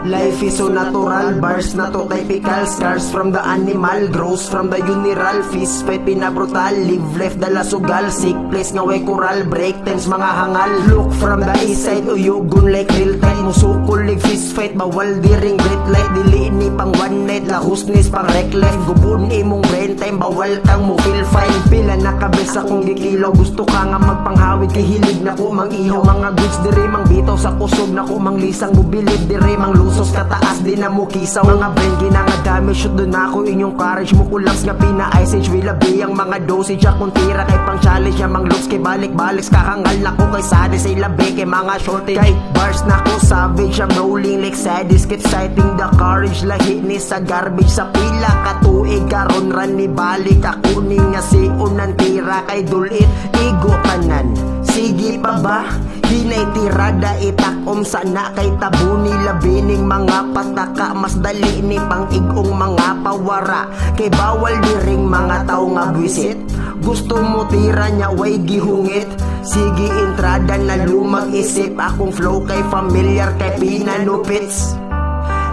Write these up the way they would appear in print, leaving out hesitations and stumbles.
Life is so natural, bars na to typical. Scars from the animal, grows from the uneral. Fist fight pinabrutal, live left dala sugal. Sick place nga way coral, break times mga hangal. Look from the east side, uyugon like real time. Musukol lig fist fight, bawal di ring great light. Dili ni pang one night, lahusnis pang reckless. Gubun imong brain time, bawal kang mo feel fine. Pila nakabesa kong gikilaw, gusto ka nga magpanghawid. Kay hilig na ko mang ihaw, mga goods dire mang bitaw sa kusog na ko mang lisang bubilib dire mang lusos kataas di na mo kisaw. Mga brain ginangadami, shoot doon ako inyong courage mo kulaps nga pina-ice age. Will be ang mga dosage akong tira kay pang challenge ya mang looks kay balik-balik. Kakangal na ko kay sadis ay labi kay mga shorty. Kay bars na ko savage, I'm rolling like sadis. Exciting the courage, lahi ni sa garbage. Sa pila katuig karon ran ni balik. Ako ni nga si unan tira kay dulit igo kanan. Sige pa ba? Hinay tirada itakom sana kay tabuni labining mga pataka. Mas dali ni pang-igong mga pawara kay bawal diring mga tao nga buwisit. Gusto mo tira nya way gihungit. Sige entrada na lumag isip. Akong flow kay familiar kay pinanupits.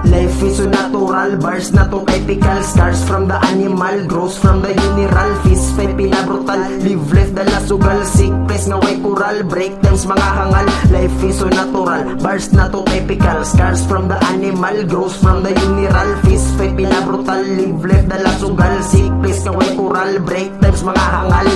Life is so natural, bars na to typical. Scars from the animal, grows from the uneral. Fist fight pinabrutal, live left dala sugal. Sick place nga way coral, break times mga hangal. Life is so natural, bars na to typical. Scars from the animal, grows from the uneral. Fist fight pinabrutal, live left dala sugal. Sick place nga way coral, break times mga hangal.